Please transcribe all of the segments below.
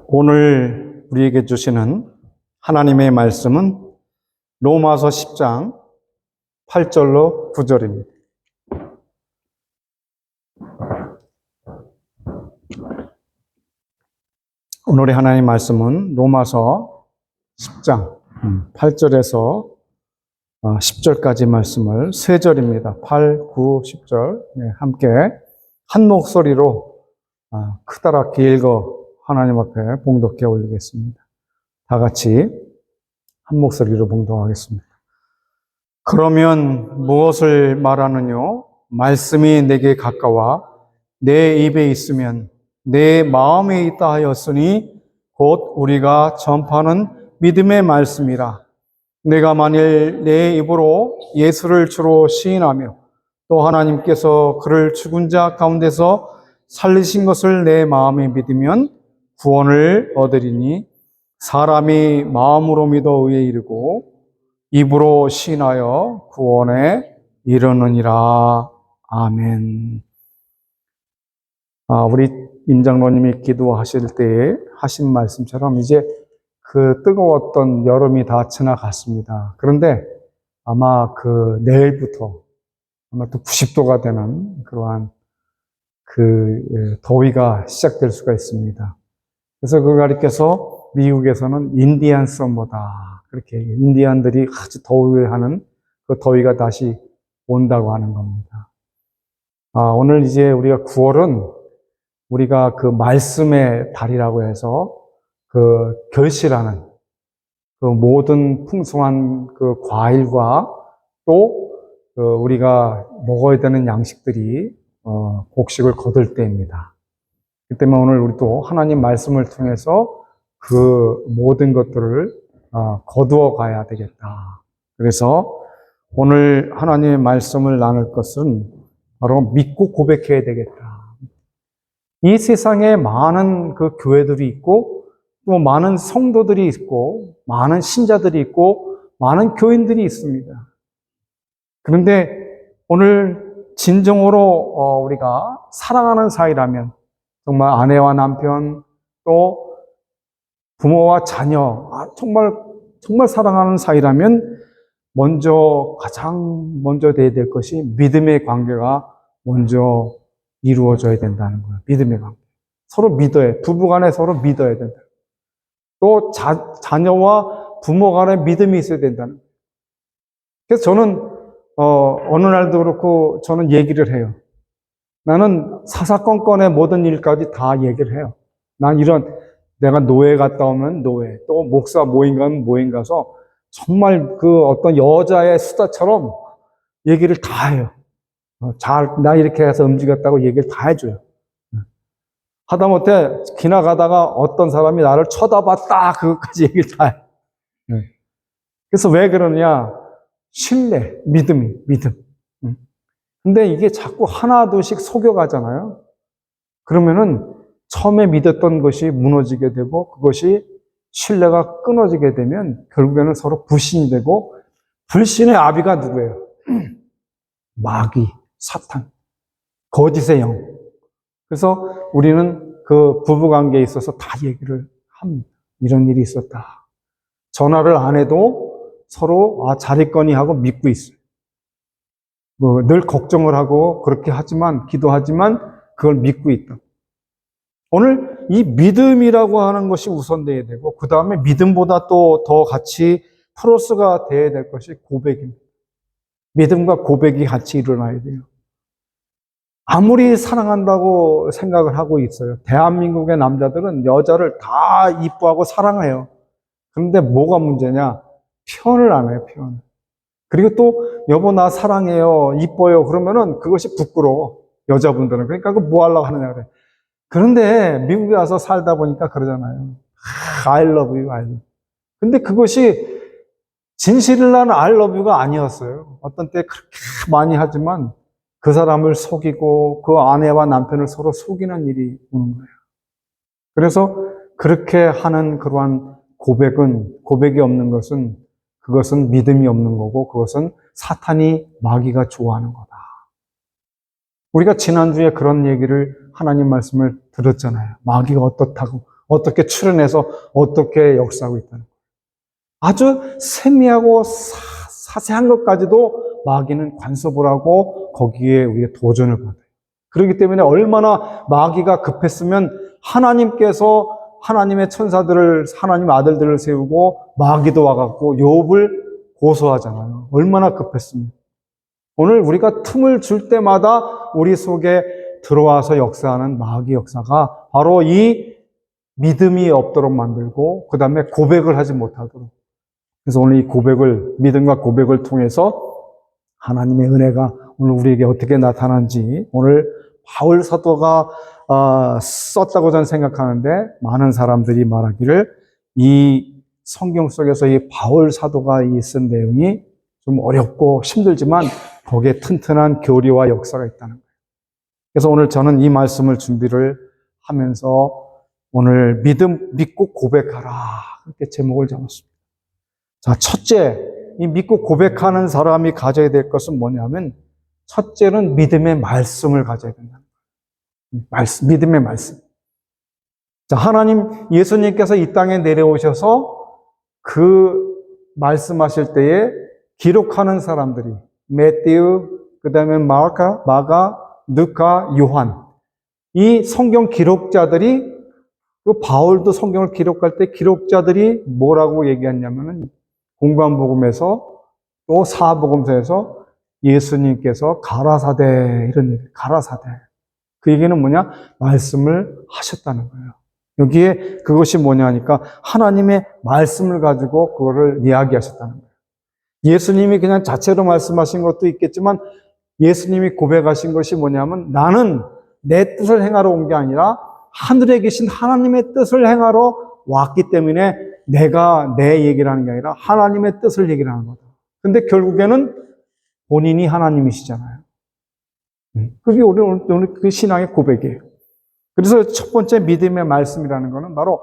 오늘 우리에게 주시는 하나님의 말씀은 로마서 10장 8절로 9절입니다. 오늘의 하나님의 말씀은 로마서 10장 8절에서 10절까지 말씀을 세 절입니다. 8, 9, 10절 함께 한 목소리로 크다랗게 읽어 하나님 앞에 봉독해 올리겠습니다. 다 같이 한 목소리로 봉독하겠습니다. 그러면 무엇을 말하느뇨? 말씀이 내게 가까워 내 입에 있으면 내 마음에 있다 하였으니 곧 우리가 전파하는 믿음의 말씀이라. 내가 만일 내 입으로 예수를 주로 시인하며 또 하나님께서 그를 죽은 자 가운데서 살리신 것을 내 마음에 믿으면 구원을 얻으리니 사람이 마음으로 믿어 의에 이르고 입으로 시인하여 구원에 이르느니라. 아멘. 우리 임장로님이 기도하실 때 하신 말씀처럼 이제 그 뜨거웠던 여름이 다 지나갔습니다. 그런데 아마 그 내일부터 아마 또 90도가 되는 그러한 더위가 시작될 수가 있습니다. 그래서 그걸 가리켜서 미국에서는 인디안 서머다. 그렇게 인디안들이 아주 더위하는 그 더위가 다시 온다고 하는 겁니다. 오늘 이제 우리가 9월은 우리가 그 말씀의 달이라고 해서 그 결실하는 그 모든 풍성한 그 과일과 또 우리가 먹어야 되는 양식들이 곡식을 거둘 때입니다. 그 때문에 오늘 우리 또 하나님 말씀을 통해서 그 모든 것들을 거두어 가야 되겠다. 그래서 오늘 하나님의 말씀을 나눌 것은 바로 믿고 고백해야 되겠다. 이 세상에 많은 그 교회들이 있고 또 많은 성도들이 있고 많은 신자들이 있고 많은 교인들이 있습니다. 그런데 오늘 진정으로 우리가 사랑하는 사이라면 정말 아내와 남편 또 부모와 자녀 정말 사랑하는 사이라면 가장 먼저 돼야 될 것이 믿음의 관계가 먼저 이루어져야 된다는 거예요. 믿음의 관계. 서로 믿어야, 부부간에 서로 믿어야 된다. 또 자녀와 부모 간에 믿음이 있어야 된다는 거예요. 그래서 저는 어느 날도 그렇고 저는 얘기를 해요. 나는 사사건건의 모든 일까지 다 얘기를 해요. 난 내가 노예 갔다 오면 노예, 또 목사 모임 가면 모임 가서 정말 그 어떤 여자의 수다처럼 얘기를 다 해요. 나 이렇게 해서 움직였다고 얘기를 다 해줘요. 하다못해 지나가다가 어떤 사람이 나를 쳐다봤다, 그것까지 얘기를 다 해요. 그래서 왜 그러냐? 신뢰, 믿음. 근데 이게 자꾸 하나둘씩 속여가잖아요. 그러면은 처음에 믿었던 것이 무너지게 되고 그것이 신뢰가 끊어지게 되면 결국에는 서로 불신이 되고 불신의 아비가 누구예요? 마귀, 사탄, 거짓의 영. 그래서 우리는 그 부부관계에 있어서 다 얘기를 합니다. 이런 일이 있었다. 전화를 안 해도 서로 잘 있거니 하고 믿고 있어요. 늘 걱정을 하고 그렇게 하지만 기도하지만 그걸 믿고 있다. 오늘 이 믿음이라고 하는 것이 우선돼야 되고 그 다음에 믿음보다 또 더 같이 플러스가 돼야 될 것이 고백입니다. 믿음과 고백이 같이 일어나야 돼요. 아무리 사랑한다고 생각을 하고 있어요. 대한민국의 남자들은 여자를 다 이뻐하고 사랑해요. 그런데 뭐가 문제냐? 표현을 안 해요, 표현. 그리고 또 여보 나 사랑해요, 이뻐요 그러면은 그것이 부끄러워. 여자분들은. 그러니까 그거 뭐 하려고 하느냐 그래. 그런데 미국에 와서 살다 보니까 그러잖아요. I love you, I love you. 근데 그것이 진실을 나는 I love you가 아니었어요. 어떤 때 그렇게 많이 하지만 그 사람을 속이고 그 아내와 남편을 서로 속이는 일이 오는 거예요. 그래서 그렇게 하는 그러한 고백이 없는 것은 그것은 믿음이 없는 거고 그것은 사탄이 마귀가 좋아하는 거다. 우리가 지난주에 그런 얘기를 하나님 말씀을 들었잖아요. 마귀가 어떻다고, 어떻게 출현해서 어떻게 역사하고 있다는 거예요. 아주 세미하고 자세한 것까지도 마귀는 간섭을 하고 거기에 우리가 도전을 받아요. 그렇기 때문에 얼마나 마귀가 급했으면 하나님께서 하나님의 천사들을, 하나님 아들들을 세우고 마귀도 와갖고 욥을 고소하잖아요. 얼마나 급했으면. 오늘 우리가 틈을 줄 때마다 우리 속에 들어와서 역사하는 마귀 역사가 바로 이 믿음이 없도록 만들고 그 다음에 고백을 하지 못하도록. 그래서 오늘 이 고백을, 믿음과 고백을 통해서 하나님의 은혜가 오늘 우리에게 어떻게 나타난지 오늘 바울 사도가 썼다고 저는 생각하는데 많은 사람들이 말하기를 이 성경 속에서 이 바울 사도가 쓴 내용이 좀 어렵고 힘들지만 거기에 튼튼한 교리와 역사가 있다는 거예요. 그래서 오늘 저는 이 말씀을 준비를 하면서 오늘 믿고 고백하라 그렇게 제목을 잡았습니다. 자, 첫째, 이 믿고 고백하는 사람이 가져야 될 것은 뭐냐면 첫째는 믿음의 말씀을 가져야 된다. 믿음의 말씀. 자, 하나님, 예수님께서 이 땅에 내려오셔서 그 말씀하실 때에 기록하는 사람들이 매띠우, 그 다음에 마가, 누가, 요한 이 성경 기록자들이 그 바울도 성경을 기록할 때 기록자들이 뭐라고 얘기했냐면은 공관복음에서 또 사복음서에서 예수님께서 가라사대 이런 얘기, 가라사대. 그 얘기는 뭐냐? 말씀을 하셨다는 거예요. 여기에 그것이 뭐냐 하니까 하나님의 말씀을 가지고 그거를 이야기하셨다는 거예요. 예수님이 그냥 자체로 말씀하신 것도 있겠지만 예수님이 고백하신 것이 뭐냐면 나는 내 뜻을 행하러 온 게 아니라 하늘에 계신 하나님의 뜻을 행하러 왔기 때문에 내가 내 얘기를 하는 게 아니라 하나님의 뜻을 얘기를 하는 거다. 근데 결국에는 본인이 하나님이시잖아요. 그게 오늘 그 신앙의 고백이에요. 그래서 첫 번째 믿음의 말씀이라는 거는 바로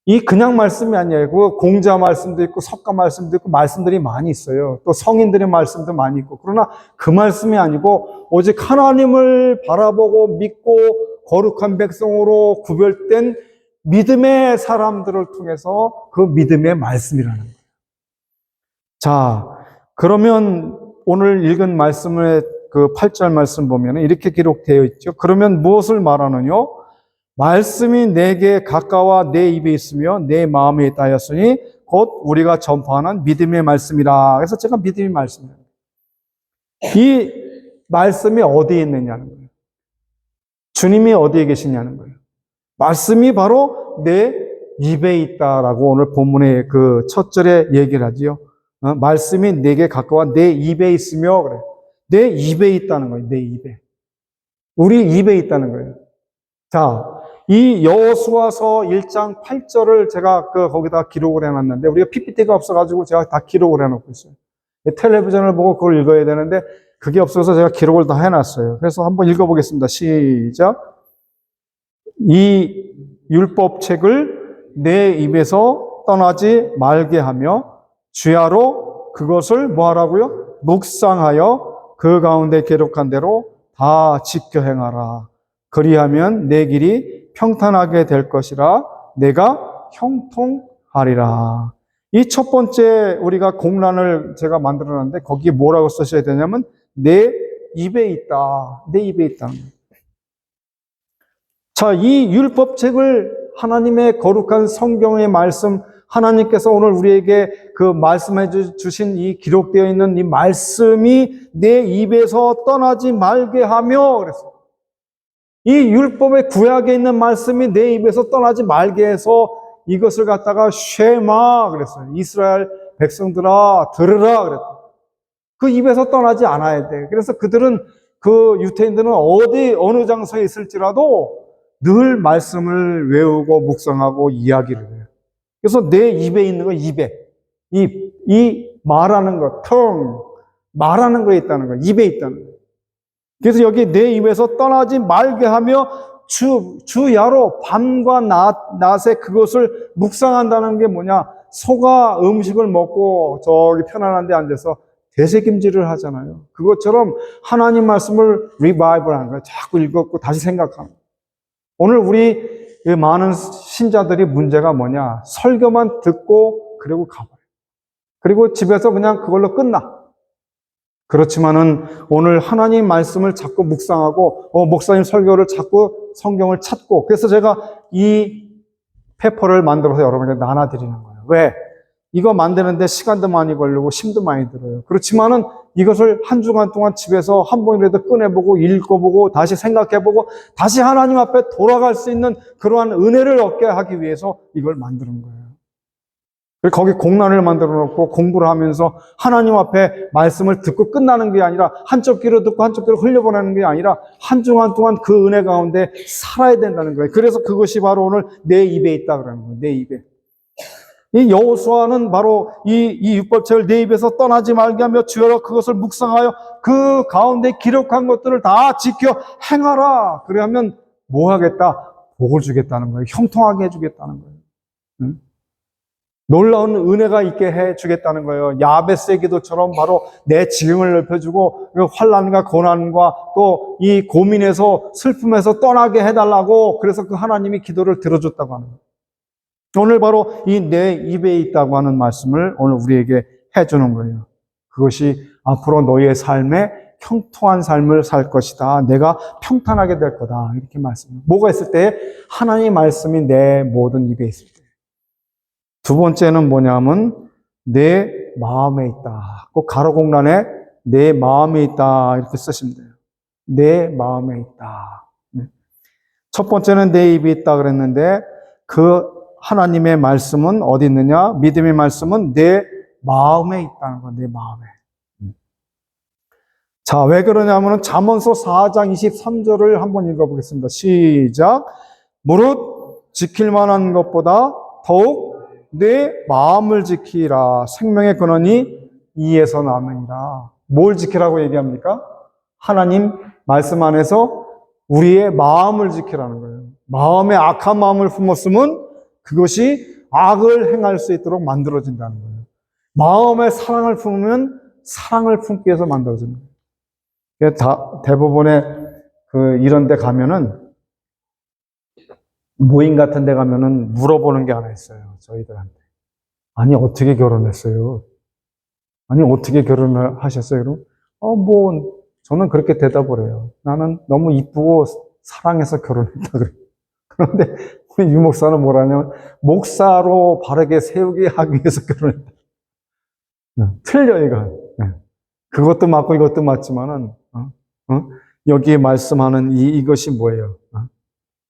이 그냥 말씀이 아니고 공자 말씀도 있고 석가 말씀도 있고 말씀들이 많이 있어요. 또 성인들의 말씀도 많이 있고 그러나 그 말씀이 아니고 오직 하나님을 바라보고 믿고 거룩한 백성으로 구별된 믿음의 사람들을 통해서 그 믿음의 말씀이라는 거예요. 자, 그러면 오늘 읽은 말씀의 그 8절 말씀 보면 이렇게 기록되어 있죠. 그러면 무엇을 말하느냐? 말씀이 내게 가까워 내 입에 있으며 내 마음에 있다 하였으니 곧 우리가 전파하는 믿음의 말씀이라. 그래서 제가 믿음의 말씀이에요. 이 말씀이 어디에 있느냐는 거예요. 주님이 어디에 계시냐는 거예요. 말씀이 바로 내 입에 있다라고 오늘 본문의 그 첫 절에 얘기를 하지요. 말씀이 내게 가까워 내 입에 있으며 그래. 내 입에 있다는 거예요. 내 입에. 우리 입에 있다는 거예요. 자, 이 여호수아서 1장 8절을 제가 거기다 기록을 해놨는데 우리가 PPT가 없어가지고 제가 다 기록을 해놓고 있어요. 텔레비전을 보고 그걸 읽어야 되는데 그게 없어서 제가 기록을 다 해놨어요. 그래서 한번 읽어보겠습니다. 시작. 이 율법책을 내 입에서 떠나지 말게 하며 주야로 그것을 뭐하라고요? 묵상하여 그 가운데 기록한 대로 다 지켜 행하라. 그리하면 내 길이 평탄하게 될 것이라 내가 형통하리라. 이 첫 번째 우리가 공란을 제가 만들어놨는데 거기에 뭐라고 쓰셔야 되냐면 내 입에 있다. 내 입에 있다는 거예요. 자, 이 율법책을 하나님의 거룩한 성경의 말씀, 하나님께서 오늘 우리에게 그 말씀해 주신 이 기록되어 있는 이 말씀이 내 입에서 떠나지 말게 하며 그랬어요. 이 율법의 구약에 있는 말씀이 내 입에서 떠나지 말게 해서 이것을 갖다가 쉐마 그랬어요. 이스라엘 백성들아 들으라 그랬다. 그 입에서 떠나지 않아야 돼. 그래서 그들은 그 유태인들은 어느 장소에 있을지라도 늘 말씀을 외우고 묵상하고 이야기를 해요. 그래서 내 입에 있는 거 입에 이 말하는 것, tongue 말하는 거에 있다는 거예요. 입에 있다는 거예요. 그래서 여기 내 입에서 떠나지 말게 하며 주야로 밤과 낮에 그것을 묵상한다는 게 뭐냐? 소가 음식을 먹고 저기 편안한 데 앉아서 되새김질을 하잖아요. 그것처럼 하나님 말씀을 리바이벌 하는 거예요. 자꾸 읽었고 다시 생각하는 거예요. 오늘 우리 많은 신자들이 문제가 뭐냐? 설교만 듣고 그리고 가버려요. 그리고 집에서 그냥 그걸로 끝나. 그렇지만은 오늘 하나님 말씀을 자꾸 묵상하고 목사님 설교를 자꾸 성경을 찾고 그래서 제가 이 페퍼를 만들어서 여러분에게 나눠드리는 거예요. 왜? 이거 만드는데 시간도 많이 걸리고 힘도 많이 들어요. 그렇지만은 이것을 한 주간 동안 집에서 한 번이라도 꺼내보고 읽어보고 다시 생각해보고 다시 하나님 앞에 돌아갈 수 있는 그러한 은혜를 얻게 하기 위해서 이걸 만드는 거예요. 거기 공란을 만들어 놓고 공부를 하면서 하나님 앞에 말씀을 듣고 끝나는 게 아니라 한쪽 귀로 듣고 한쪽 귀로 흘려보내는 게 아니라 한 주간 동안 그 은혜 가운데 살아야 된다는 거예요. 그래서 그것이 바로 오늘 내 입에 있다 그러는 거예요. 내 입에. 이 여호수아는 바로 이 율법책을 내 입에서 떠나지 말게 하며 주여라 그것을 묵상하여 그 가운데 기록한 것들을 다 지켜 행하라. 그러면 뭐 하겠다? 복을 주겠다는 거예요. 형통하게 해주겠다는 거예요. 응? 놀라운 은혜가 있게 해주겠다는 거예요. 야베스의 기도처럼 바로 내 지경을 넓혀주고 환난과 고난과 또 이 고민에서 슬픔에서 떠나게 해달라고 그래서 그 하나님이 기도를 들어줬다고 하는 거예요. 오늘 바로 이 내 입에 있다고 하는 말씀을 오늘 우리에게 해주는 거예요. 그것이 앞으로 너희의 삶에 형통한 삶을 살 것이다. 내가 평탄하게 될 거다. 이렇게 말씀해요. 뭐가 있을 때? 하나님의 말씀이 내 모든 입에 있을 때. 두 번째는 뭐냐면 내 마음에 있다. 꼭 가로 공란에 내 마음에 있다. 이렇게 쓰시면 돼요. 내 마음에 있다. 첫 번째는 내 입에 있다 그랬는데 그 하나님의 말씀은 어디 있느냐? 믿음의 말씀은 내 마음에 있다는 거, 내 마음에. 자, 왜 그러냐면 잠언서 4장 23절을 한번 읽어보겠습니다. 시작. 무릇 지킬 만한 것보다 더욱 내 마음을 지키라. 생명의 근원이 이에서 나느니라. 뭘 지키라고 얘기합니까? 하나님 말씀 안에서 우리의 마음을 지키라는 거예요. 마음에 악한 마음을 품었으면 그것이 악을 행할 수 있도록 만들어진다는 거예요. 마음에 사랑을 품으면 사랑을 품기 위해서 만들어지는 거예요. 대부분의 이런 데 가면은 모임 같은 데 가면은 물어보는 게 하나 있어요. 저희들한테. 아니, 어떻게 결혼했어요? 아니, 어떻게 결혼을 하셨어요? 그럼, 저는 그렇게 대답을 해요. 나는 너무 이쁘고 사랑해서 결혼했다 그래요. 그런데 우리 유 목사는 뭐라냐면, 목사로 바르게 세우게 하기 위해서 결혼했다. 틀려, 이거. 그것도 맞고 이것도 맞지만은, 여기에 말씀하는 이것이 뭐예요?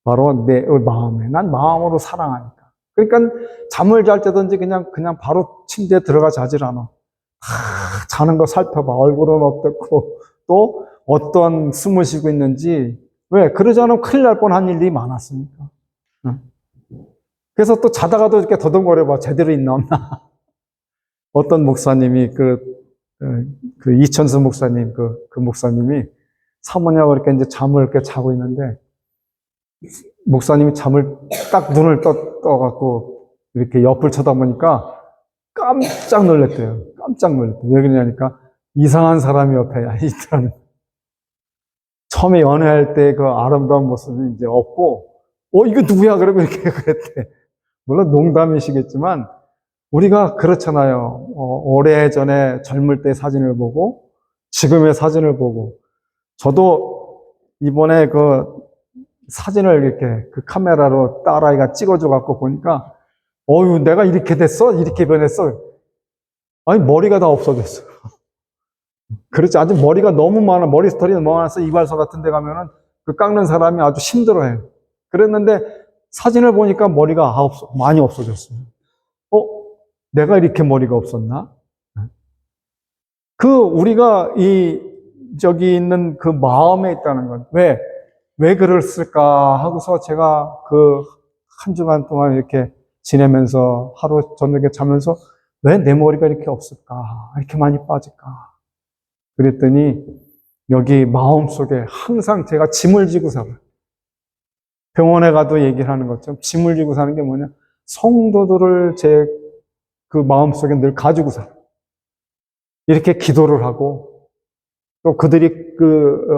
바로 내 마음에. 난 마음으로 사랑하니까. 그러니까 잠을 잘 때든지 그냥 바로 침대에 들어가 자질 않아. 자는 거 살펴봐. 얼굴은 어떻고, 또 어떤 숨을 쉬고 있는지. 왜? 그러지 않으면 큰일 날 뻔한 일이 많았으니까. 그래서 또 자다가도 이렇게 더듬거려봐. 제대로 있나 없나. 어떤 목사님이, 이천수 목사님, 그 목사님이 사모님하고 이렇게 이제 잠을 이렇게 자고 있는데, 목사님이 잠을 딱 눈을 떠갖고 이렇게 옆을 쳐다보니까 깜짝 놀랐대요. 깜짝 놀랐대요. 왜 그러냐니까 이상한 사람이 옆에 있더라는. 처음에 연애할 때 그 아름다운 모습이 이제 없고, 이거 누구야? 그러고 이렇게 그랬대. 물론 농담이시겠지만, 우리가 그렇잖아요. 오래전에 젊을 때 사진을 보고, 지금의 사진을 보고, 저도 이번에 사진을 이렇게 그 카메라로 딸아이가 찍어줘갖고 보니까, 내가 이렇게 됐어? 이렇게 변했어? 아니, 머리가 다 없어졌어. 그렇지. 아주 머리가 너무 많아. 머리스털이 너무 많아서 이발소 같은 데 가면은 그 깎는 사람이 아주 힘들어해요. 그랬는데 사진을 보니까 머리가 많이 없어졌어요. 내가 이렇게 머리가 없었나? 우리가 저기 있는 그 마음에 있다는 건 왜 그랬을까 하고서 제가 한 주간 동안 이렇게 지내면서 하루 저녁에 자면서 왜 내 머리가 이렇게 없을까? 이렇게 많이 빠질까? 그랬더니 여기 마음속에 항상 제가 짐을 지고 살아요. 병원에 가도 얘기를 하는 것처럼 짐을 지고 사는 게 뭐냐? 성도들을 제 그 마음속에 늘 가지고 살아요. 이렇게 기도를 하고 또 그들이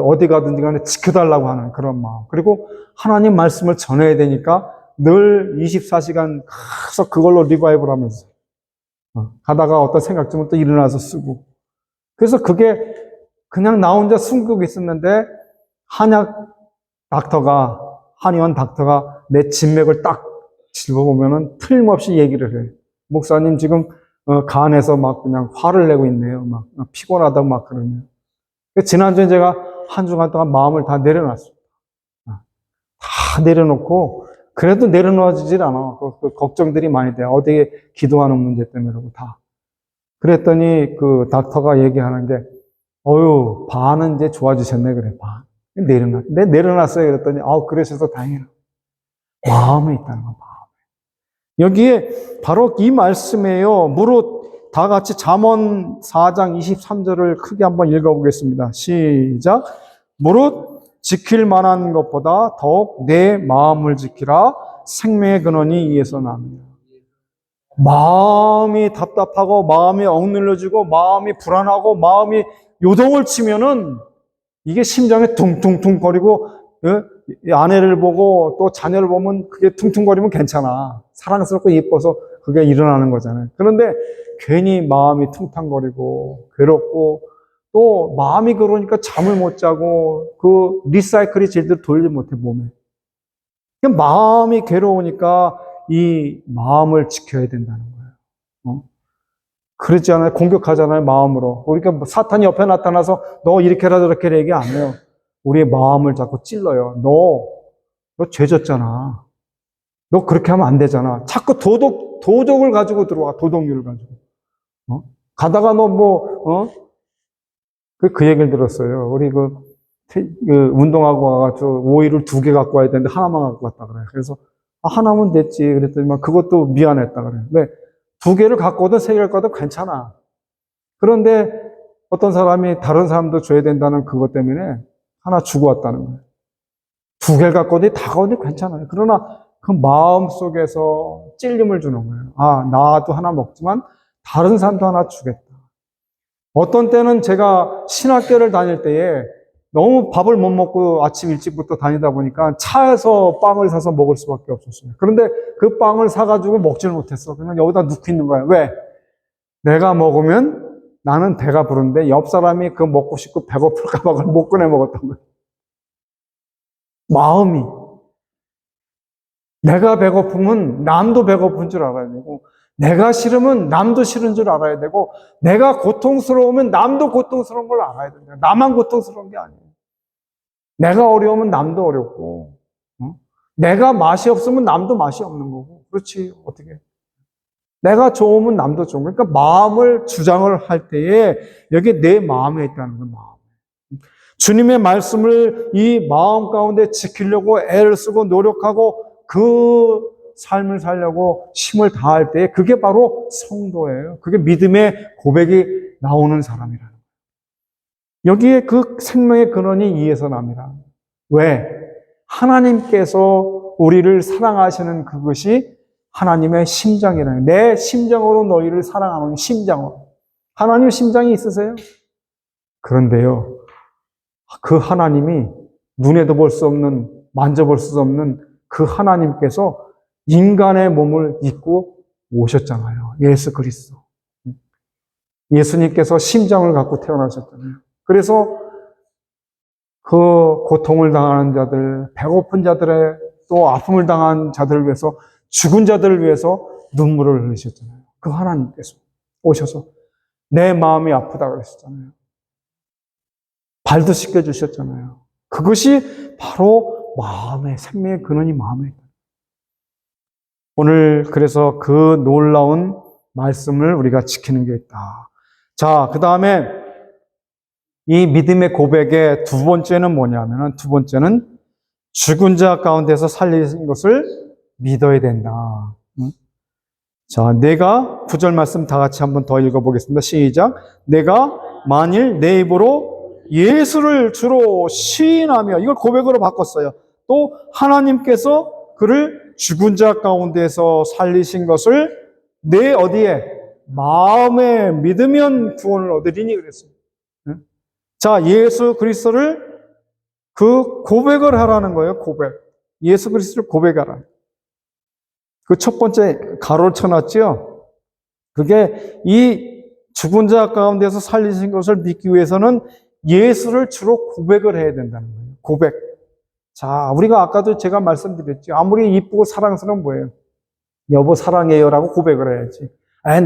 어디 가든지 간에 지켜달라고 하는 그런 마음. 그리고 하나님 말씀을 전해야 되니까 늘 24시간 계속 그걸로 리바이벌 하면서 가다가 어떤 생각 좀 또 일어나서 쓰고. 그래서 그게 그냥 나 혼자 숨기고 있었는데 한의원 닥터가 내 진맥을 딱 짚어보면은 틀림없이 얘기를 해. 목사님 지금 간에서 막 그냥 화를 내고 있네요. 막 피곤하다고 막 그러네요. 지난주에 제가 한 주간 동안 마음을 다 내려놨어요. 다 내려놓고 그래도 내려놓아지질 않아. 그 걱정들이 많이 돼. 어디에 기도하는 문제 때문이라고 다. 그랬더니 그 닥터가 얘기하는 게 어유 반은 이제 좋아지셨네 그래. 반. 내려놨어요. 그랬더니 그러셔서 다행이라. 마음에 있다는 거. 마음. 여기에 바로 이 말씀이에요. 무릇 다 같이 잠언 4장 23절을 크게 한번 읽어보겠습니다. 시작. 무릇 지킬 만한 것보다 더욱 내 마음을 지키라. 생명의 근원이 이에서 납니다. 마음이 답답하고 마음이 억눌려지고 마음이 불안하고 마음이 요동을 치면은 이게 심장에 퉁퉁퉁 거리고 아내를 보고 또 자녀를 보면 그게 퉁퉁거리면 괜찮아. 사랑스럽고 예뻐서 그게 일어나는 거잖아요. 그런데 괜히 마음이 퉁탕거리고 괴롭고 또 마음이 그러니까 잠을 못 자고 그 리사이클이 제대로 돌지 못해 몸에. 마음이 괴로우니까 이 마음을 지켜야 된다는 거예요. 그렇지 않아요? 공격하잖아요, 마음으로. 우리가 사탄이 옆에 나타나서 너 이렇게 해라 저렇게 해라 얘기 안 해요. 우리의 마음을 자꾸 찔러요. 너 죄졌잖아. 너 그렇게 하면 안 되잖아. 자꾸 도덕을 가지고 들어와, 도덕률을 가지고. 가다가 그 얘기를 들었어요. 우리 운동하고 와가지고 오일을 2개 갖고 와야 되는데 하나만 갖고 왔다 그래요. 그래서 하나면 됐지. 그랬더니 그것도 미안했다 그래요. 왜? 2개를 갖고 오든 3개를 갖고 오든 괜찮아. 그런데 어떤 사람이 다른 사람도 줘야 된다는 그것 때문에 하나 주고 왔다는 거예요. 2개를 갖고 오든 다 갖고 오든 괜찮아요. 그러나 그 마음 속에서 찔림을 주는 거예요. 나도 하나 먹지만 다른 사람도 하나 주겠다. 어떤 때는 제가 신학교를 다닐 때에 너무 밥을 못 먹고 아침 일찍부터 다니다 보니까 차에서 빵을 사서 먹을 수밖에 없었어요. 그런데 그 빵을 사가지고 먹지를 못했어. 그냥 여기다 넣고 있는 거야. 왜? 내가 먹으면 나는 배가 부른데 옆 사람이 그거 먹고 싶고 배고플까봐 그걸 못 꺼내 먹었던 거예요. 마음이. 내가 배고프면 남도 배고픈 줄 알아야 되고, 내가 싫으면 남도 싫은 줄 알아야 되고, 내가 고통스러우면 남도 고통스러운 걸 알아야 된다. 나만 고통스러운 게 아니에요. 내가 어려우면 남도 어렵고, 내가 맛이 없으면 남도 맛이 없는 거고, 그렇지, 어떻게. 내가 좋으면 남도 좋은 거. 그러니까 마음을 주장을 할 때에 여기 내 마음에 있다는 거예요, 마음. 주님의 말씀을 이 마음 가운데 지키려고 애를 쓰고 노력하고 그 삶을 살려고 힘을 다할 때 그게 바로 성도예요. 그게 믿음의 고백이 나오는 사람이라는 거예요. 여기에 그 생명의 근원이 이에서 납니다. 왜? 하나님께서 우리를 사랑하시는 그것이 하나님의 심장이라는 거예요. 내 심장으로 너희를 사랑하는 심장으로. 하나님 심장이 있으세요? 그런데요, 그 하나님이 눈에도 볼 수 없는, 만져볼 수 없는 그 하나님께서 인간의 몸을 입고 오셨잖아요. 예수 그리스도. 예수님께서 심장을 갖고 태어나셨잖아요. 그래서 그 고통을 당하는 자들, 배고픈 자들의 또 아픔을 당한 자들을 위해서, 죽은 자들을 위해서 눈물을 흘리셨잖아요. 그 하나님께서 오셔서 내 마음이 아프다 그러셨잖아요. 발도 씻겨주셨잖아요. 그것이 바로 마음의, 생명의 근원이 마음에 있다. 오늘 그래서 그 놀라운 말씀을 우리가 지키는 게 있다. 자, 그 다음에 이 믿음의 고백의 두 번째는 뭐냐면은, 두 번째는 죽은 자 가운데서 살리신 것을 믿어야 된다. 자, 내가 9절 말씀 다 같이 한번 더 읽어보겠습니다. 시작. 내가 만일 내 입으로 예수를 주로 시인하며, 이걸 고백으로 바꿨어요. 또 하나님께서 그를 죽은 자 가운데서 살리신 것을 내 어디에? 마음에 믿으면 구원을 얻으리니 그랬어요. 자, 예수 그리스도를 그 고백을 하라는 거예요. 고백. 예수 그리스도를 고백하라. 그 첫 번째 가로를 쳐놨죠. 그게 이 죽은 자 가운데서 살리신 것을 믿기 위해서는 예수를 주로 고백을 해야 된다는 거예요. 고백. 자, 우리가 아까도 제가 말씀드렸죠. 아무리 이쁘고 사랑스러운 뭐예요? 여보 사랑해요라고 고백을 해야지.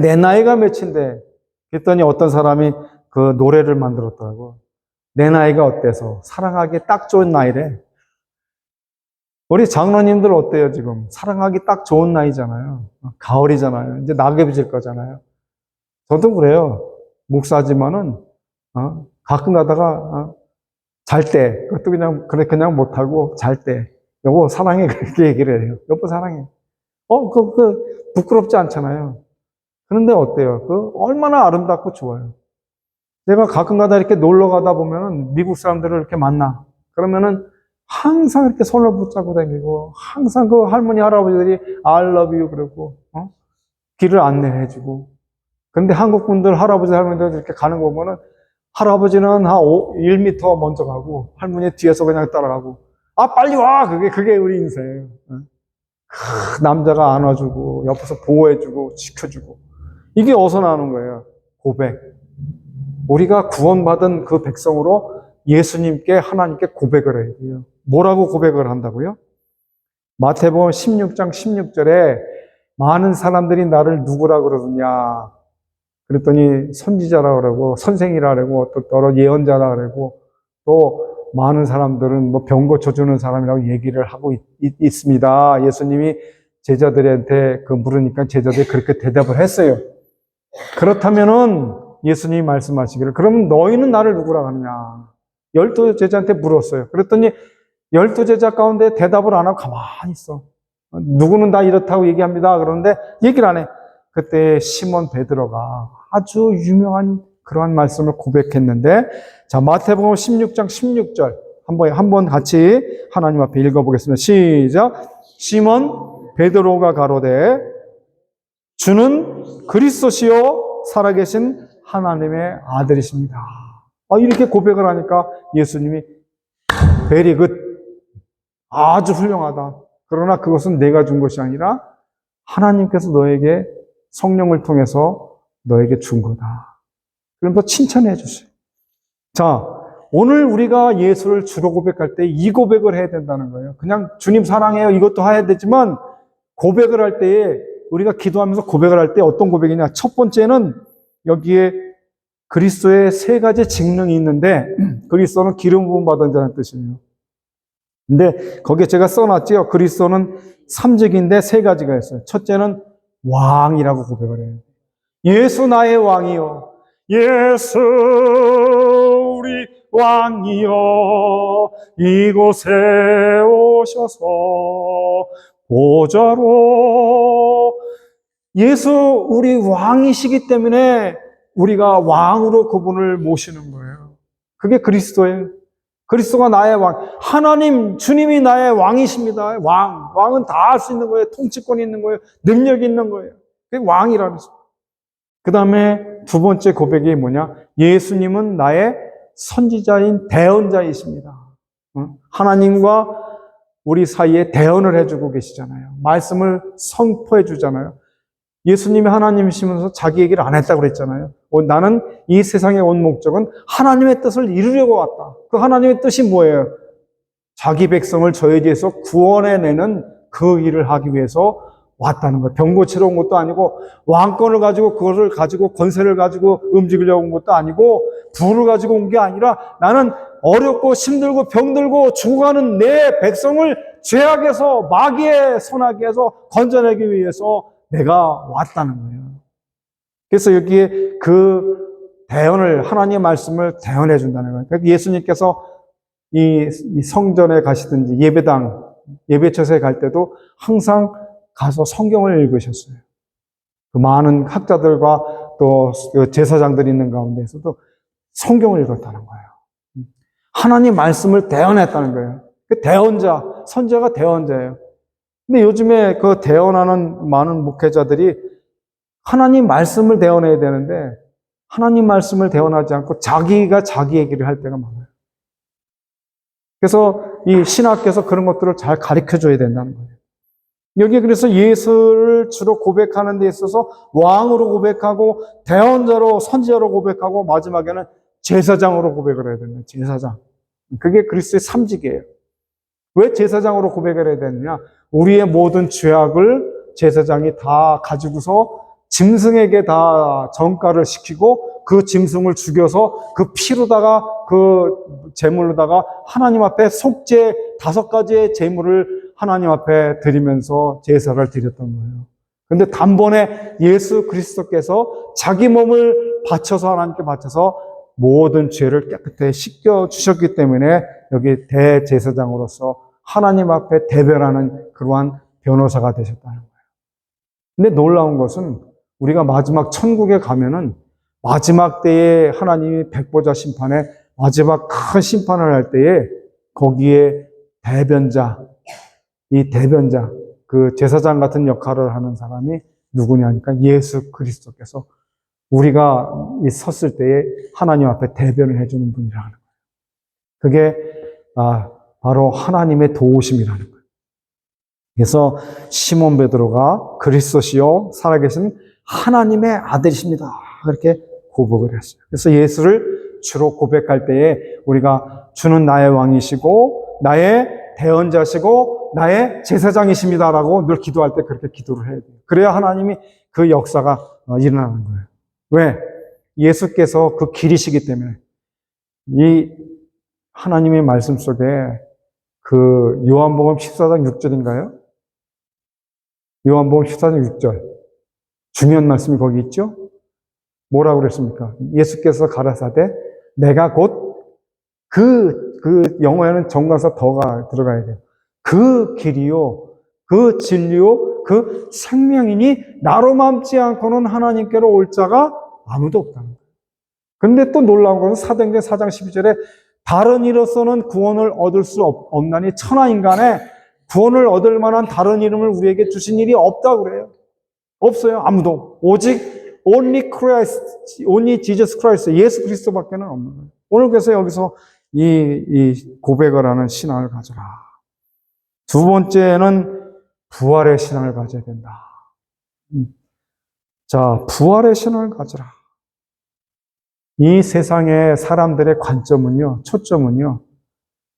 내 나이가 몇인데. 그랬더니 어떤 사람이 그 노래를 만들었더라고. 내 나이가 어때서? 사랑하기 딱 좋은 나이래. 우리 장로님들 어때요, 지금? 사랑하기 딱 좋은 나이잖아요. 가을이잖아요. 이제 낙엽이 질 거잖아요. 저도 그래요. 목사지만은, 가끔 가다가, 잘 때, 그것도 그냥 못하고, 잘 때, 여보, 사랑해. 그렇게 얘기를 해요. 여보, 사랑해. 부끄럽지 않잖아요. 그런데 어때요? 얼마나 아름답고 좋아요. 내가 가끔 가다 이렇게 놀러 가다 보면은 미국 사람들을 이렇게 만나. 그러면은 항상 이렇게 손을 붙잡고 다니고, 항상 그 할머니, 할아버지들이 I love you 그러고, 길을 안내해주고. 그런데 한국 분들, 할아버지, 할머니들 이렇게 가는 거 보면은 할아버지는 한 1m 먼저 가고, 할머니 뒤에서 그냥 따라가고, 빨리 와! 그게 우리 인생이에요. 남자가 안아주고, 옆에서 보호해주고, 지켜주고. 이게 어디서 나오는 거예요? 고백. 우리가 구원받은 그 백성으로 예수님께, 하나님께 고백을 해야 돼요. 뭐라고 고백을 한다고요? 마태복음 16장 16절에 많은 사람들이 나를 누구라 그러느냐. 그랬더니 선지자라 그러고, 선생이라 그러고, 또 여러 예언자라 그러고, 또 많은 사람들은 뭐 병 고쳐주는 사람이라고 얘기를 하고 있습니다. 예수님이 제자들한테 물으니까 제자들이 그렇게 대답을 했어요. 그렇다면은 예수님이 말씀하시기를, 그럼 너희는 나를 누구라 하느냐? 12제자한테 물었어요. 그랬더니 12제자 가운데 대답을 안 하고 가만히 있어. 누구는 다 이렇다고 얘기합니다. 그런데 얘기를 안 해. 그때 시몬 베드로가 아주 유명한 그러한 말씀을 고백했는데, 자, 마태복음 16장 16절 한번 같이 하나님 앞에 읽어보겠습니다. 시작. 시몬 베드로가 가로되 주는 그리스도시요 살아계신 하나님의 아들이십니다. 이렇게 고백을 하니까 예수님이 very good, 아주 훌륭하다. 그러나 그것은 내가 준 것이 아니라 하나님께서 너에게 성령을 통해서 너에게 준 거다. 그럼 더 칭찬해 주세요. 자, 오늘 우리가 예수를 주로 고백할 때 이 고백을 해야 된다는 거예요. 그냥 주님 사랑해요 이것도 해야 되지만, 고백을 할 때에 우리가 기도하면서 고백을 할 때 어떤 고백이냐. 첫 번째는 여기에 그리스도의 세 가지 직능이 있는데, 그리스도는 기름 부음 받은 자라는 뜻이에요. 근데 거기에 제가 써놨죠. 그리스도는 삼직인데 세 가지가 있어요. 첫째는 왕이라고 고백을 해요. 예수 나의 왕이요. 예수 우리 왕이요. 이곳에 오셔서 보좌로. 예수 우리 왕이시기 때문에 우리가 왕으로 그분을 모시는 거예요. 그게 그리스도예요. 그리스도가 나의 왕. 하나님, 주님이 나의 왕이십니다. 왕은 다 할 수 있는 거예요. 통치권이 있는 거예요. 능력이 있는 거예요. 그게 왕이라는 거죠. 그 다음에 두 번째 고백이 뭐냐? 예수님은 나의 선지자인 대언자이십니다. 하나님과 우리 사이에 대언을 해주고 계시잖아요. 말씀을 선포해 주잖아요. 예수님이 하나님이시면서 자기 얘기를 안 했다고 그랬잖아요. 나는 이 세상에 온 목적은 하나님의 뜻을 이루려고 왔다. 그 하나님의 뜻이 뭐예요? 자기 백성을 저희에게서 구원해내는 그 일을 하기 위해서 왔다는 거예요. 병 고치러 온 것도 아니고, 왕권을 가지고 그것을 가지고 권세를 가지고 움직이려고 온 것도 아니고, 부를 가지고 온 게 아니라, 나는 어렵고 힘들고 병들고 죽어가는 내 백성을 죄악에서, 마귀의 손아귀에서 건져내기 위해서 내가 왔다는 거예요. 그래서 여기에 그 대언을, 하나님의 말씀을 대언해 준다는 거예요. 그러니까 예수님께서 이 성전에 가시든지 예배당, 예배처소에 갈 때도 항상 가서 성경을 읽으셨어요. 그 많은 학자들과 또 제사장들이 있는 가운데서도 성경을 읽었다는 거예요. 하나님 말씀을 대언했다는 거예요. 그 대언자, 선지자가 대언자예요. 근데 요즘에 그 대언하는 많은 목회자들이 하나님 말씀을 대언해야 되는데 하나님 말씀을 대언하지 않고 자기가 자기 얘기를 할 때가 많아요. 그래서 이 신학교에서 그런 것들을 잘 가르쳐줘야 된다는 거예요. 여기 그래서 예수를 주로 고백하는 데 있어서 왕으로 고백하고 대언자로 선지자로 고백하고 마지막에는 제사장으로 고백을 해야 됩니다. 제사장. 그게 그리스도의 삼직이에요. 왜 제사장으로 고백을 해야 되느냐? 우리의 모든 죄악을 제사장이 다 가지고서 짐승에게 다 전가를 시키고 그 짐승을 죽여서 그 피로다가 그 제물로다가 하나님 앞에 속죄 5가지의 제물을 하나님 앞에 드리면서 제사를 드렸던 거예요. 근데 단번에 예수 그리스도께서 자기 몸을 바쳐서 하나님께 바쳐서 모든 죄를 깨끗하게 씻겨 주셨기 때문에 여기 대제사장으로서 하나님 앞에 대변하는 그러한 변호사가 되셨다는 거예요. 근데 놀라운 것은 우리가 마지막 천국에 가면은 마지막 때에 하나님이 백보자 심판에 마지막 큰 심판을 할 때에 거기에 대변자, 이 대변자, 그 제사장 같은 역할을 하는 사람이 누구냐니까 예수 그리스도께서 우리가 섰을 때에 하나님 앞에 대변을 해주는 분이라는 거예요. 그게 바로 하나님의 도우심이라는 거예요. 그래서 시몬 베드로가 그리스도시요 살아계신 하나님의 아들이십니다. 그렇게 고백을 했어요. 그래서 예수를 주로 고백할 때에 우리가 주는 나의 왕이시고 나의 대언자시고 나의 제사장이십니다라고 늘 기도할 때 그렇게 기도를 해야 돼요. 그래야 하나님이 그 역사가 일어나는 거예요. 왜? 예수께서 그 길이시기 때문에. 이 하나님의 말씀 속에 그 요한복음 14장 6절인가요? 요한복음 14장 6절. 중요한 말씀이 거기 있죠? 뭐라고 그랬습니까? 예수께서 가라사대 내가 곧 그 영어에는 정관사 더가 들어가야 돼요. 그 길이요, 그 진리요, 그 생명이니 나로 맘지 않고는 하나님께로 올 자가 아무도 없다는 거예요. 근데 또 놀라운 것은 사도행전 4장 12절에 다른 이로서는 구원을 얻을 수 없나니 천하인간에 구원을 얻을 만한 다른 이름을 우리에게 주신 일이 없다고 그래요. 없어요. 아무도. 오직 only Christ, only Jesus Christ, 예수 그리스도밖에는 없는 거예요. 오늘 그래서 여기서 이 고백을 하는 신앙을 가져라. 두 번째는 부활의 신앙을 가져야 된다. 자, 부활의 신앙을 가져라. 이 세상의 사람들의 관점은요, 초점은요,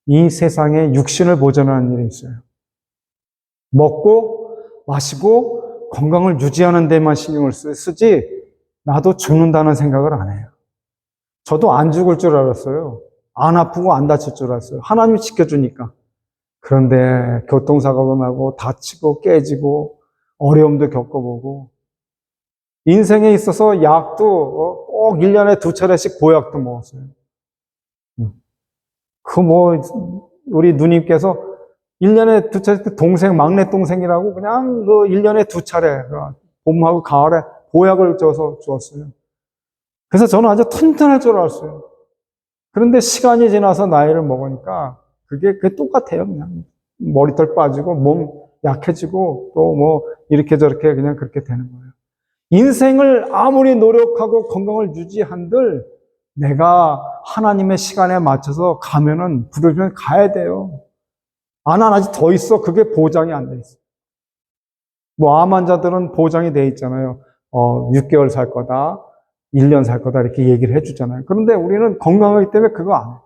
이 세상에 육신을 보존하는 일이 있어요. 먹고, 마시고, 건강을 유지하는 데만 신경을 쓰지, 나도 죽는다는 생각을 안 해요. 저도 안 죽을 줄 알았어요. 안 아프고 안 다칠 줄 알았어요. 하나님이 지켜주니까. 그런데 교통사고가 나고, 다치고, 깨지고, 어려움도 겪어보고, 인생에 있어서 약도 꼭 1년에 2차례씩 보약도 먹었어요. 우리 누님께서 1년에 2차례 동생, 막내 동생이라고 그냥 1년에 2차례, 봄하고 가을에 보약을 줘서 주었어요. 그래서 저는 아주 튼튼할 줄 알았어요. 그런데 시간이 지나서 나이를 먹으니까 그게 똑같아요. 그냥 머리털 빠지고 몸 약해지고 또 이렇게 저렇게 그냥 그렇게 되는 거예요. 인생을 아무리 노력하고 건강을 유지한들 내가 하나님의 시간에 맞춰서 가면은 부르면 가야 돼요. 아직 더 있어. 그게 보장이 안 돼 있어. 암 환자들은 보장이 돼 있잖아요. 6개월 살 거다. 1년 살 거다. 이렇게 얘기를 해주잖아요. 그런데 우리는 건강하기 때문에 그거 안 해요.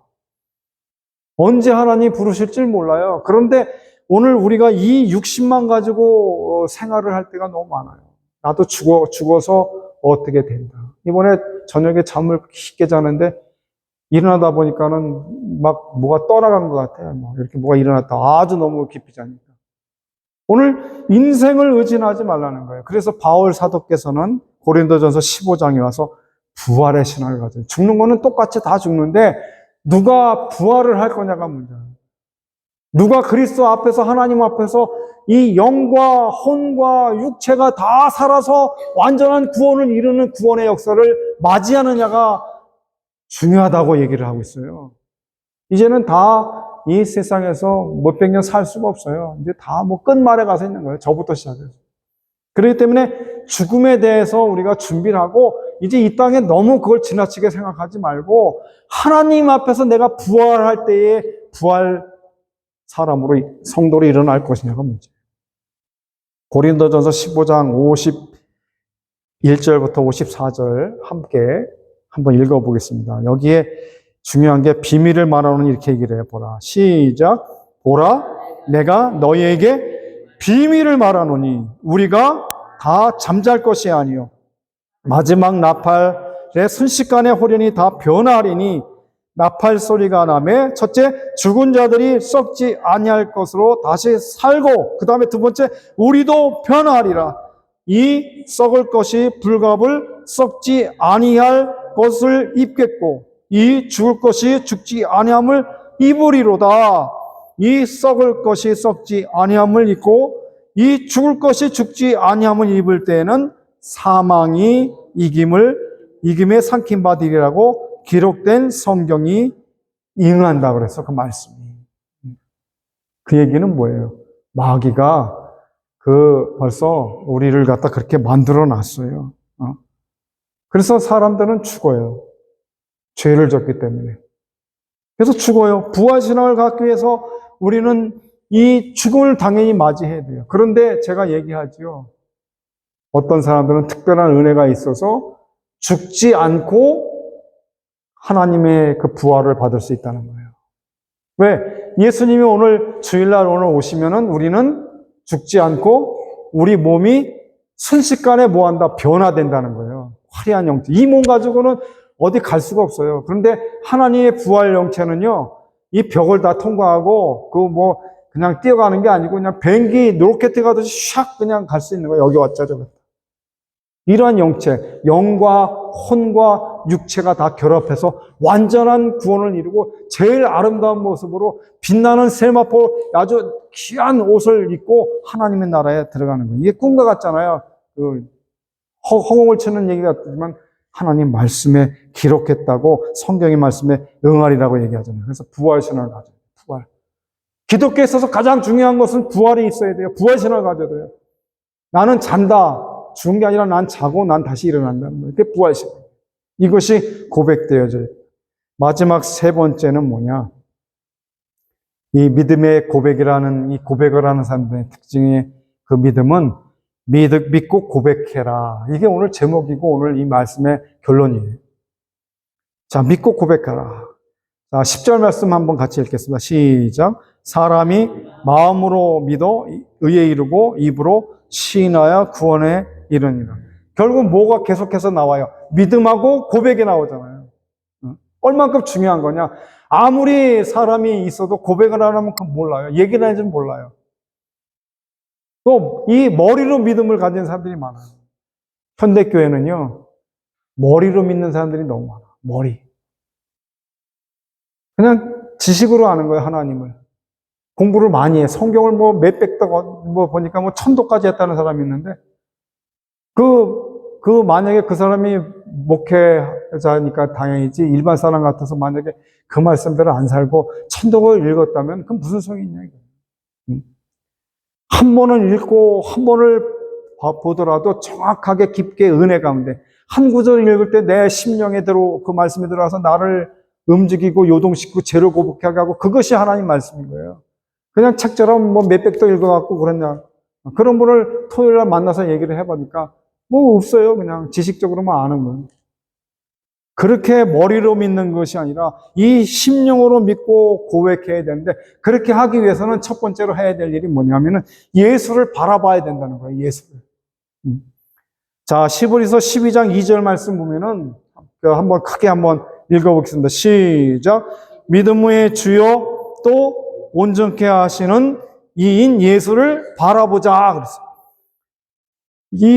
언제 하나님 부르실지 몰라요. 그런데 오늘 우리가 이 60만 가지고 생활을 할 때가 너무 많아요. 나도 죽어서 어떻게 된다. 이번에 저녁에 잠을 깊게 자는데 일어나다 보니까는 막 뭐가 떠나간 것 같아요. 이렇게 뭐가 일어났다. 아주 너무 깊이 자니까. 오늘 인생을 의진하지 말라는 거예요. 그래서 바울 사도께서는 고린도전서 15장에 와서 부활의 신앙을 가져요. 죽는 거는 똑같이 다 죽는데 누가 부활을 할 거냐가 문제예요. 누가 그리스도 앞에서 하나님 앞에서 이 영과 혼과 육체가 다 살아서 완전한 구원을 이루는 구원의 역사를 맞이하느냐가 중요하다고 얘기를 하고 있어요. 이제는 다 이 세상에서 몇백 년 살 수가 없어요. 이제 다 끝말에 가서 있는 거예요. 저부터 시작해서. 그렇기 때문에 죽음에 대해서 우리가 준비를 하고 이제 이 땅에 너무 그걸 지나치게 생각하지 말고 하나님 앞에서 내가 부활할 때에 부활 사람으로 성도로 일어날 것이냐가 문제예요. 고린도전서 15장 51절부터 54절 함께 한번 읽어보겠습니다. 여기에 중요한 게 비밀을 말하는 이렇게 얘기를 해보라. 시작. 보라, 내가 너희에게 비밀을 말하노니 우리가 다 잠잘 것이 아니요 마지막 나팔의 순식간에 호련히 다 변하리니 나팔 소리가 나매 첫째 죽은 자들이 썩지 아니할 것으로 다시 살고 그 다음에 두 번째 우리도 변하리라. 이 썩을 것이 불갑을 썩지 아니할 것을 입겠고 이 죽을 것이 죽지 아니함을 입으리로다. 이 썩을 것이 썩지 아니함을 입고 이 죽을 것이 죽지 아니함을 입을 때에는 사망이 이김에 삼킴 받으리라고 기록된 성경이 응한다 그래서 그 말씀이. 그 얘기는 뭐예요? 마귀가 벌써 우리를 갖다 그렇게 만들어 놨어요. 그래서 사람들은 죽어요. 죄를 졌기 때문에. 그래서 죽어요. 부활신앙을 갖기 위해서 우리는 이 죽음을 당연히 맞이해야 돼요. 그런데 제가 얘기하죠. 어떤 사람들은 특별한 은혜가 있어서 죽지 않고 하나님의 그 부활을 받을 수 있다는 거예요. 왜? 예수님이 오늘 주일날 오늘 오시면은 우리는 죽지 않고 우리 몸이 순식간에 뭐한다? 변화된다는 거예요. 화려한 형태. 이 몸 가지고는 어디 갈 수가 없어요. 그런데 하나님의 부활 형체는요, 이 벽을 다 통과하고, 그냥 뛰어가는 게 아니고, 그냥 비행기, 로켓 가듯이 샥 그냥 갈 수 있는 거예요. 여기 왔자, 저기. 이러한 영체, 영과 혼과 육체가 다 결합해서 완전한 구원을 이루고 제일 아름다운 모습으로 빛나는 세마포 아주 귀한 옷을 입고 하나님의 나라에 들어가는 거예요. 이게 꿈과 같잖아요. 허공을 치는 얘기 같지만 하나님 말씀에 기록했다고 성경의 말씀에 응하리라고 얘기하잖아요. 그래서 부활신앙을 가져요. 부활. 기독교에 있어서 가장 중요한 것은 부활이 있어야 돼요. 부활신앙을 가져야 돼요. 나는 잔다. 죽은 게 아니라 난 자고 난 다시 일어난다는 거예요. 그게 부활신앙. 이것이 고백되어져요. 마지막 세 번째는 뭐냐? 이 믿음의 고백이라는 이 고백을 하는 사람들의 특징의 그 믿음은 믿고 고백해라. 이게 오늘 제목이고 오늘 이 말씀의 결론이에요. 자, 믿고 고백하라. 자, 10절 말씀 한번 같이 읽겠습니다. 시작. 사람이 마음으로 믿어 의에 이르고 입으로 시인하여 구원에 이르니라. 결국 뭐가 계속해서 나와요? 믿음하고 고백이 나오잖아요. 얼만큼 중요한 거냐? 아무리 사람이 있어도 고백을 안 하면 그건 몰라요. 얘기를 하지는 몰라요. 또 이 머리로 믿음을 가진 사람들이 많아요. 현대교회는요, 머리로 믿는 사람들이 너무 많아. 머리. 그냥 지식으로 아는 거예요, 하나님을. 공부를 많이 해. 성경을 몇백 도 보니까 1000도까지 했다는 사람이 있는데, 만약에 그 사람이 목회자니까 다행이지, 일반 사람 같아서 만약에 그 말씀대로 안 살고 1000독을 읽었다면, 그건 무슨 소용이 있냐, 이거. 한 번은 읽고, 한 번을 보더라도 정확하게 깊게 은혜 가운데, 한 구절을 읽을 때 내 심령에 그 말씀이 들어와서 나를 움직이고 요동시키고 죄를 고백하게 하고, 그것이 하나님 말씀인 거예요. 그냥 책처럼 몇백 도 읽어갖고 그랬냐. 그런 분을 토요일날 만나서 얘기를 해보니까, 없어요. 그냥 지식적으로만 아는 거예요. 그렇게 머리로 믿는 것이 아니라 이 심령으로 믿고 고백해야 되는데, 그렇게 하기 위해서는 첫 번째로 해야 될 일이 뭐냐면은 예수를 바라봐야 된다는 거예요. 예수를. 자, 히브리서 12장 2절 말씀 보면은 한번 크게 한번 읽어보겠습니다. 시작. 믿음의 주요 또 온전케 하시는 이인 예수를 바라보자. 그랬어요.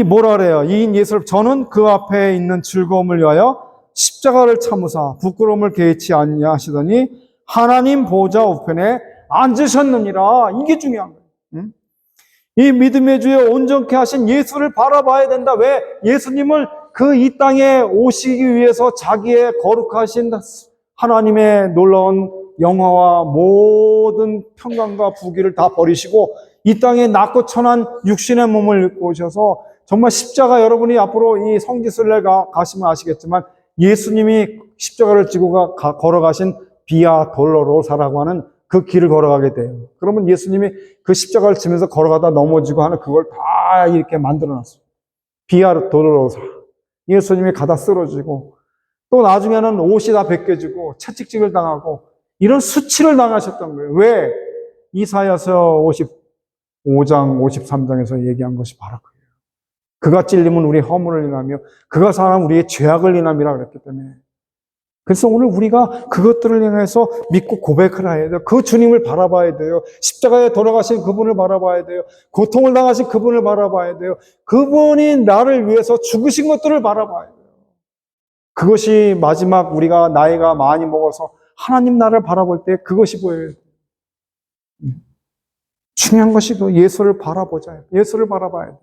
뭐라 그래요? 이인 예수를, 저는 그 앞에 있는 즐거움을 위하여 십자가를 참으사 부끄러움을 개의치 아니하시더니 하나님 보좌 우편에 앉으셨느니라. 이게 중요한 거예요. 이 믿음의 주여 온전케 하신 예수를 바라봐야 된다. 왜? 예수님을 이 땅에 오시기 위해서 자기의 거룩하신 하나님의 놀라운 영화와 모든 평강과 부귀를 다 버리시고 이 땅에 낮고 천한 육신의 몸을 입고 오셔서 정말 십자가, 여러분이 앞으로 이 성지순례 가시면 아시겠지만 예수님이 십자가를 지고 걸어가신 비아 돌로로사라고 하는 그 길을 걸어가게 돼요. 그러면 예수님이 그 십자가를 지면서 걸어가다 넘어지고 하는 그걸 다 이렇게 만들어놨어요. 비아 돌로로사. 예수님이 가다 쓰러지고 또 나중에는 옷이 다 벗겨지고 채찍질을 당하고 이런 수치를 당하셨던 거예요. 왜? 이사야서 55장, 53장에서 얘기한 것이 바로 그예요. 그가 찔림은 우리의 허물을 인하며 그가 상함은 우리의 죄악을 인함이라 그랬기 때문에. 그래서 오늘 우리가 그것들을 향해서 믿고 고백을 해야 돼요. 그 주님을 바라봐야 돼요. 십자가에 돌아가신 그분을 바라봐야 돼요. 고통을 당하신 그분을 바라봐야 돼요. 그분이 나를 위해서 죽으신 것들을 바라봐야 돼요. 그것이 마지막 우리가 나이가 많이 먹어서 하나님 나라를 바라볼 때 그것이 보여요. 중요한 것이 그 예수를 바라보자. 예수를 바라봐야 돼요.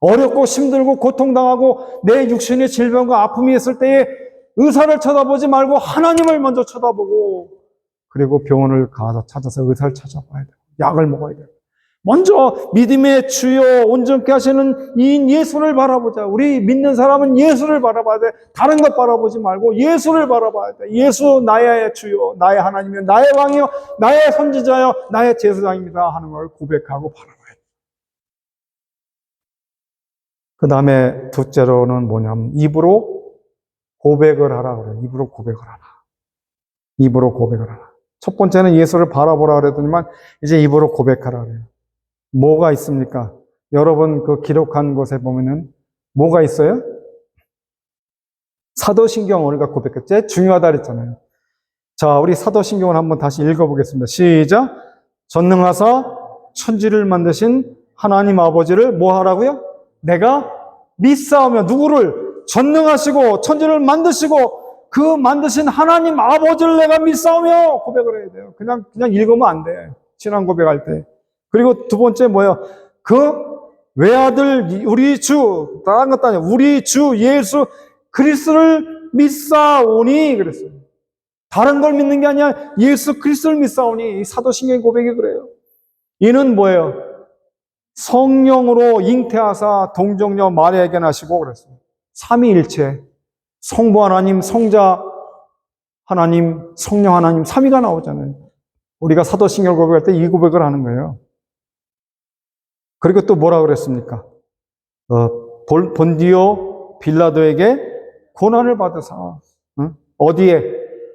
어렵고 힘들고 고통당하고 내 육신의 질병과 아픔이 있을 때에 의사를 쳐다보지 말고 하나님을 먼저 쳐다보고 그리고 병원을 가서 찾아서 의사를 찾아봐야 돼요. 약을 먹어야 돼요. 먼저 믿음의 주요 온전케 하시는 이 예수를 바라보자. 우리 믿는 사람은 예수를 바라봐야 돼. 다른 것 바라보지 말고 예수를 바라봐야 돼. 예수 나의 주요, 나의 하나님이요, 나의 왕이요, 나의 선지자요, 나의 제사장입니다 하는 걸 고백하고 바라봐야 돼. 그 다음에 둘째로는 뭐냐면 입으로 고백을 하라 그래요. 입으로 고백을 하라. 입으로 고백을 하라. 첫 번째는 예수를 바라보라 그랬더니만 이제 입으로 고백하라 그래요. 뭐가 있습니까? 여러분 그 기록한 곳에 보면은 뭐가 있어요? 사도신경 우리가 고백했죠. 중요하다 그랬잖아요. 자, 우리 사도신경을 한번 다시 읽어보겠습니다. 시작. 전능하사 천지를 만드신 하나님 아버지를 뭐 하라고요? 내가 믿사오며 누구를? 전능하시고 천지를 만드시고 그 만드신 하나님 아버지를 내가 믿사오며 고백을 해야 돼요. 그냥 읽으면 안 돼. 신앙 고백할 때. 그리고 두 번째 뭐예요? 그 외아들 우리 주, 다른 것도 아니에요. 우리 주 예수 그리스도를 믿사오니 그랬어요. 다른 걸 믿는 게 아니야. 예수 그리스도를 믿사오니. 이 사도신경 고백이 그래요. 이는 뭐예요? 성령으로 잉태하사 동정녀 마리아에게 나시고 그랬어요. 삼위일체. 성부 하나님, 성자 하나님, 성령 하나님, 삼위가 나오잖아요. 우리가 사도신경 고백할 때 이 고백을 하는 거예요. 그리고 또 뭐라 그랬습니까? 본디오 빌라도에게 고난을 받으사. 어디에?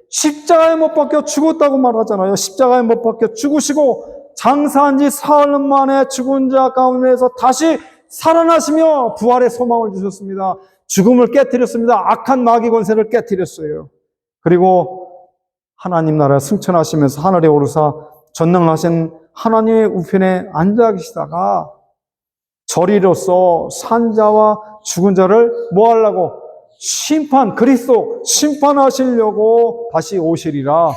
십자가에 못 박혀 죽었다고 말하잖아요. 십자가에 못 박혀 죽으시고 장사한 지 사흘 만에 죽은 자 가운데에서 다시 살아나시며 부활의 소망을 주셨습니다. 죽음을 깨뜨렸습니다. 악한 마귀 권세를 깨뜨렸어요. 그리고 하나님 나라에 승천하시면서 하늘에 오르사 전능하신 하나님의 우편에 앉아 계시다가 저리로서 산자와 죽은 자를 뭐 하려고? 그리스도 심판하시려고 다시 오시리라.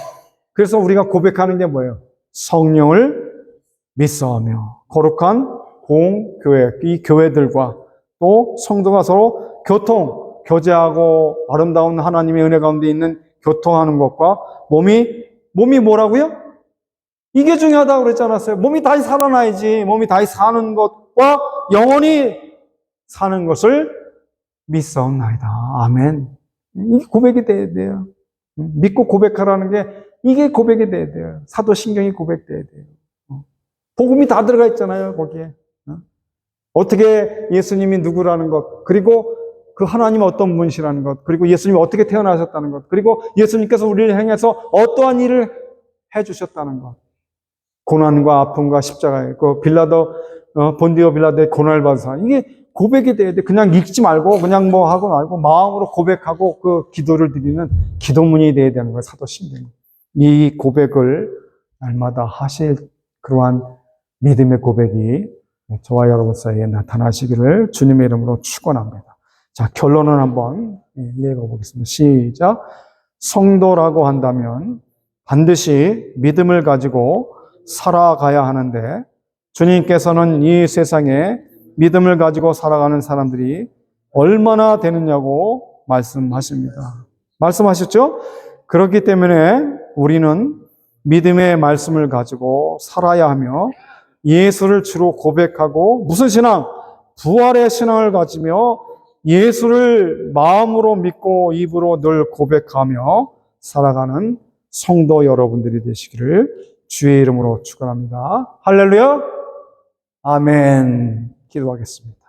그래서 우리가 고백하는 게 뭐예요? 성령을 믿사오며 거룩한 공교회, 이 교회들과 또 성도가 서로 교제하고 아름다운 하나님의 은혜 가운데 있는 교통하는 것과 몸이 뭐라고요? 이게 중요하다고 그랬지 않았어요? 몸이 다시 살아나야지. 몸이 다시 사는 것과 영원히 사는 것을 믿사옵나이다. 아멘. 이게 고백이 돼야 돼요. 믿고 고백하라는 게 이게 고백이 돼야 돼요. 사도신경이 고백돼야 돼요. 복음이 다 들어가 있잖아요, 거기에. 어떻게 예수님이 누구라는 것, 그리고 그 하나님은 어떤 분이시라는 것, 그리고 예수님이 어떻게 태어나셨다는 것, 그리고 예수님께서 우리를 향해서 어떠한 일을 해주셨다는 것. 고난과 아픔과 십자가에, 그 본디오 빌라도의 고난을 받으사. 이게 고백이 돼야 돼. 그냥 읽지 말고, 그냥 뭐 하고 말고, 마음으로 고백하고 그 기도를 드리는 기도문이 돼야 되는 거예요, 사도신경. 이 고백을 날마다 하실 그러한 믿음의 고백이 저와 여러분 사이에 나타나시기를 주님의 이름으로 축원합니다. 자, 결론을 한번 읽어보겠습니다. 시작. 성도라고 한다면 반드시 믿음을 가지고 살아가야 하는데 주님께서는 이 세상에 믿음을 가지고 살아가는 사람들이 얼마나 되느냐고 말씀하십니다. 말씀하셨죠? 그렇기 때문에 우리는 믿음의 말씀을 가지고 살아야 하며 예수를 주로 고백하고 무슨 신앙? 부활의 신앙을 가지며 예수를 마음으로 믿고 입으로 늘 고백하며 살아가는 성도 여러분들이 되시기를 주의 이름으로 축원합니다. 할렐루야. 아멘. 기도하겠습니다.